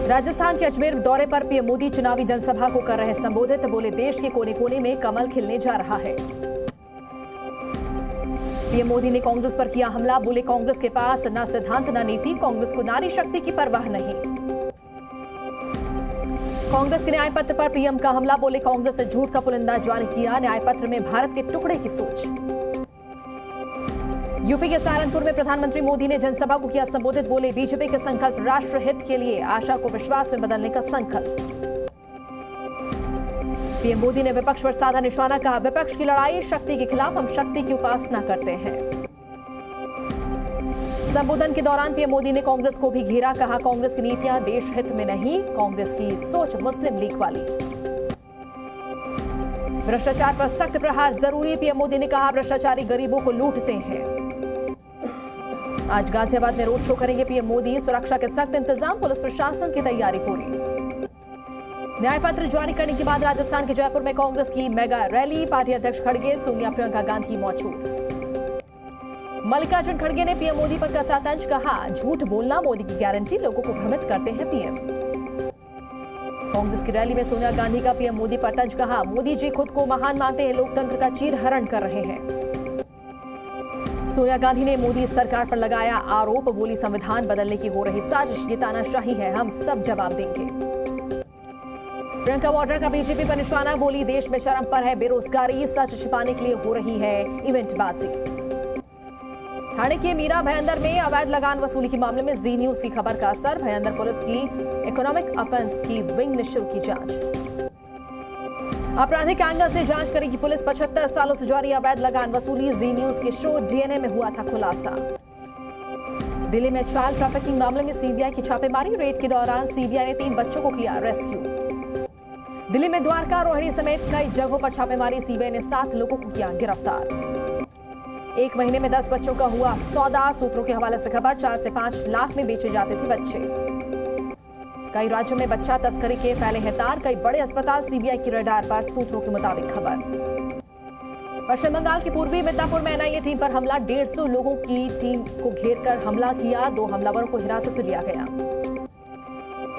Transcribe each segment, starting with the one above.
राजस्थान के अजमेर दौरे पर पीएम मोदी चुनावी जनसभा को कर रहे संबोधित। बोले देश के कोने कोने में कमल खिलने जा रहा है। पीएम मोदी ने कांग्रेस पर किया हमला। बोले कांग्रेस के पास न सिद्धांत न नीति, कांग्रेस को नारी शक्ति की परवाह नहीं। कांग्रेस के न्याय पत्र पर पीएम का हमला। बोले कांग्रेस ने झूठ का पुलिंदा जारी किया। न्याय पत्र में भारत के टुकड़े की सोच। यूपी के सहारनपुर में प्रधानमंत्री मोदी ने जनसभा को किया संबोधित। बोले बीजेपी के संकल्प राष्ट्र हित के लिए, आशा को विश्वास में बदलने का संकल्प। पीएम मोदी ने विपक्ष पर साधा निशाना। कहा विपक्ष की लड़ाई शक्ति के खिलाफ, हम शक्ति की उपासना करते हैं। संबोधन के दौरान पीएम मोदी ने कांग्रेस को भी घेरा। कहा कांग्रेस की नीतियां देश हित में नहीं, कांग्रेस की सोच मुस्लिम लीग वाली। भ्रष्टाचार पर सख्त प्रहार जरूरी। पीएम मोदी ने कहा भ्रष्टाचारी गरीबों को लूटते हैं। आज गाजियाबाद में रोड शो करेंगे पीएम मोदी। सुरक्षा के सख्त इंतजाम, पुलिस प्रशासन की तैयारी पूरी। न्याय पत्र जारी करने के बाद राजस्थान के जयपुर में कांग्रेस की मेगा रैली। पार्टी अध्यक्ष खड़गे, सोनिया, प्रियंका गांधी मौजूद। मल्लिकार्जुन खड़गे ने पीएम मोदी पर कसा तंज। कहा झूठ बोलना मोदी की गारंटी, लोगों को भ्रमित करते हैं पीएम। कांग्रेस की रैली में सोनिया गांधी का पीएम मोदी पर तंज। कहा मोदी जी खुद को महान मानते हैं, लोकतंत्र का चीरहरण कर रहे हैं। सोनिया गांधी ने मोदी सरकार पर लगाया आरोप। बोली संविधान बदलने की हो रही साजिश, ये तानाशाही है, हम सब जवाब देंगे। प्रियंका वाड्रा का बीजेपी पर निशाना। बोली देश में चरम पर है बेरोजगारी, सच छिपाने के लिए हो रही है इवेंटबाजी। ठाणे के मीरा भयंदर में अवैध लगान वसूली के मामले में जी न्यूज की खबर का असर। भयंदर पुलिस की इकोनॉमिक ऑफेंस की विंग ने शुरू की जांच। आपराधिक एंगल से जांच करेगी पुलिस। 75 सालों से जारी अवैध लगान वसूली। जी न्यूज के शो डीएनए में हुआ था खुलासा। दिल्ली में चाइल्ड ट्रैफिकिंग मामले में सीबीआई की छापेमारी। रेड के दौरान सीबीआई ने 3 बच्चों को किया रेस्क्यू। दिल्ली में द्वारका, रोहिणी समेत कई जगहों पर छापेमारी। सीबीआई ने 7 लोगों को किया गिरफ्तार। 1 महीने में 10 बच्चों का हुआ सौदा। सूत्रों के हवाले से खबर। 4 से 5 लाख में बेचे जाते थे बच्चे। कई राज्यों में बच्चा तस्करी के फैले हैं तार। कई बड़े अस्पताल सीबीआई की रडार पर, सूत्रों के मुताबिक खबर। पश्चिम बंगाल के पूर्वी मिदनापुर में एनआईए टीम पर हमला। 150 लोगों की टीम को घेरकर हमला किया। 2 हमलावरों को हिरासत में लिया गया।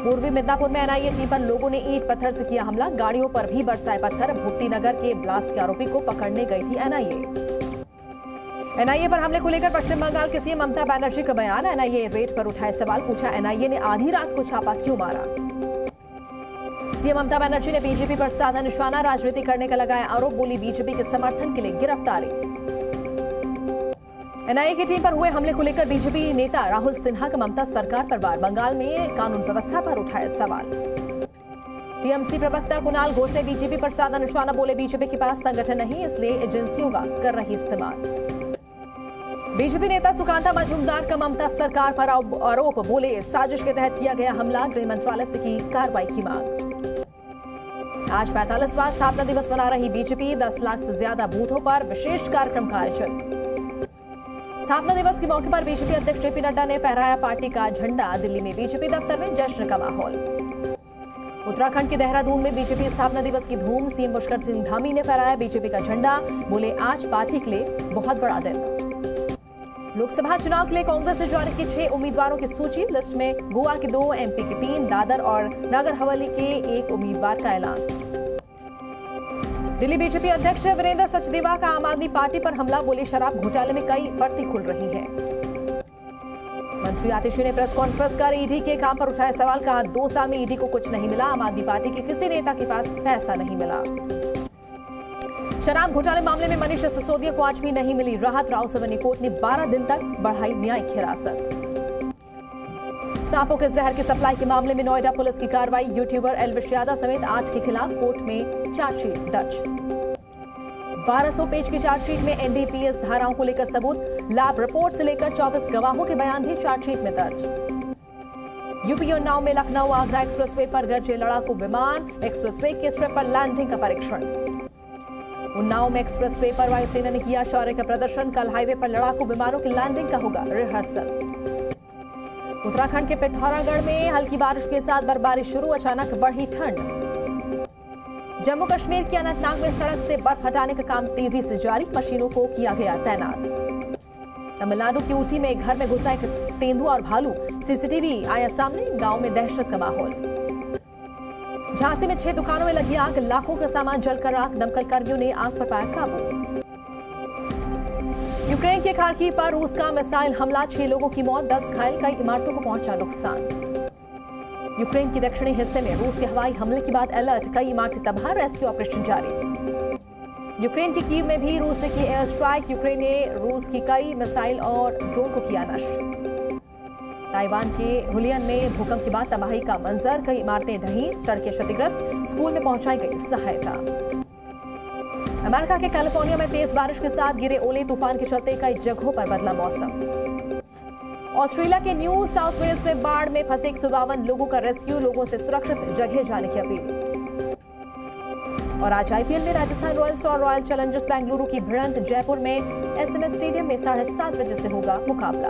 पूर्वी मिदनापुर में एनआईए टीम पर लोगों ने ईंट पत्थर से किया हमला। गाड़ियों पर भी बरसाए पत्थर। भूपति नगर के ब्लास्ट के आरोपी को पकड़ने गई थी एनआईए पर हमले को लेकर पश्चिम बंगाल के सीएम ममता बनर्जी का बयान। एनआईए रेड पर उठाए सवाल। पूछा एनआईए ने आधी रात को छापा क्यों मारा। सीएम ममता बनर्जी ने बीजेपी पर साधा निशाना। राजनीति करने का लगाया आरोप। बोली बीजेपी के समर्थन के लिए गिरफ्तारी। एनआईए की टीम पर हुए हमले को लेकर बीजेपी नेता राहुल सिन्हा का ममता सरकार पर वार। बंगाल में कानून व्यवस्था पर उठाए सवाल। टीएमसी प्रवक्ता कुणाल घोष ने बीजेपी पर साधा निशाना। बोले बीजेपी के पास संगठन नहीं, इसलिए एजेंसियों का कर रही इस्तेमाल। बीजेपी नेता सुकांता मजूमदार का ममता सरकार पर आरोप। बोले साजिश के तहत किया गया हमला। गृह मंत्रालय से की कार्रवाई की मांग। आज 45वां स्थापना दिवस मना रही बीजेपी। 10 लाख से ज्यादा बूथों पर विशेष कार्यक्रम का आयोजन। स्थापना दिवस के मौके पर बीजेपी अध्यक्ष जेपी नड्डा ने फहराया पार्टी का झंडा। दिल्ली में बीजेपी दफ्तर में जश्न का माहौल। उत्तराखंड के देहरादून में बीजेपी स्थापना दिवस की धूम। सीएम पुष्कर सिंह धामी ने फहराया बीजेपी का झंडा। बोले आज पार्टी के लिए बहुत बड़ा दिन। लोकसभा चुनाव के लिए कांग्रेस ने जारी की 6 उम्मीदवारों की सूची। लिस्ट में गोवा के 2, एमपी के 3, दादर और नगर हवेली के 1 उम्मीदवार का ऐलान। दिल्ली बीजेपी अध्यक्ष वीरेंद्र सचदेवा का आम आदमी पार्टी पर हमला। बोले शराब घोटाले में कई परतें खुल रही हैं। मंत्री आतिशी ने प्रेस कॉन्फ्रेंस कर ईडी के काम पर उठाया सवाल। कहा 2 साल में ईडी को कुछ नहीं मिला। आम आदमी पार्टी के किसी नेता के पास पैसा नहीं मिला। शराब घोटाले मामले में मनीष सिसोदिया को आज भी नहीं मिली राहत। राव सवनी कोर्ट ने 12 दिन तक बढ़ाई न्यायिक हिरासत। सांपों के जहर की सप्लाई के मामले में नोएडा पुलिस की कार्रवाई। यूट्यूबर एल्विश यादव समेत 8 के खिलाफ कोर्ट में चार्जशीट दर्ज। 1200 पेज की चार्जशीट में एनडीपीएस धाराओं को लेकर सबूत। लैब रिपोर्ट से लेकर 24 गवाहों के बयान भी चार्जशीट में दर्ज। यूपी उन्नाव में लखनऊ आगरा एक्सप्रेसवे पर गरजे लड़ाकू विमान। एक्सप्रेसवे के स्ट्रिप पर लैंडिंग का परीक्षण। उन्नाव में एक्सप्रेसवे पर वायुसेना ने किया शौर्य का प्रदर्शन। कल हाईवे पर लड़ाकू विमानों की लैंडिंग का होगा रिहर्सल। उत्तराखंड के पिथौरागढ़ में हल्की बारिश के साथ बर्फबारी शुरू। अचानक बढ़ी ठंड। जम्मू कश्मीर के अनंतनाग में सड़क से बर्फ हटाने का काम तेजी से जारी। मशीनों को किया गया तैनात। तमिलनाडु की ऊटी में घर में घुसा एक तेंदुआ और भालू, सीसीटीवी आया सामने, गांव में दहशत का माहौल। झांसी में 6 दुकानों में लगी आग, लाखों का सामान जलकर राख, दमकल कर्मियों ने आग पर पाया काबू। यूक्रेन के खार्किव पर रूस का मिसाइल हमला, 6 लोगों की मौत, 10 घायल, कई इमारतों को पहुंचा नुकसान। यूक्रेन के दक्षिणी हिस्से में रूस के हवाई हमले के बाद अलर्ट, कई इमारतें तबाह, रेस्क्यू ऑपरेशन जारी। यूक्रेन के कीव में भी रूस ने की एयर स्ट्राइक, यूक्रेन ने रूस की कई मिसाइल और ड्रोन को किया नष्ट। ताइवान के हुलियन में भूकंप के बाद तबाही का मंजर, कई इमारतें ढही, सड़कें क्षतिग्रस्त, स्कूल में पहुंचाई गई सहायता। अमेरिका के कैलिफोर्निया में तेज बारिश के साथ गिरे ओले, तूफान के चलते कई जगहों पर बदला मौसम। ऑस्ट्रेलिया के न्यू साउथ वेल्स में बाढ़ में फंसे 152 लोगों का रेस्क्यू, लोगों से सुरक्षित जगह जाने की अपील। और आज आईपीएल में राजस्थान रॉयल्स और रॉयल चैलेंजर्स बेंगलुरु की भिड़ंत, जयपुर में एसएमएस स्टेडियम में 7:30 बजे से होगा मुकाबला।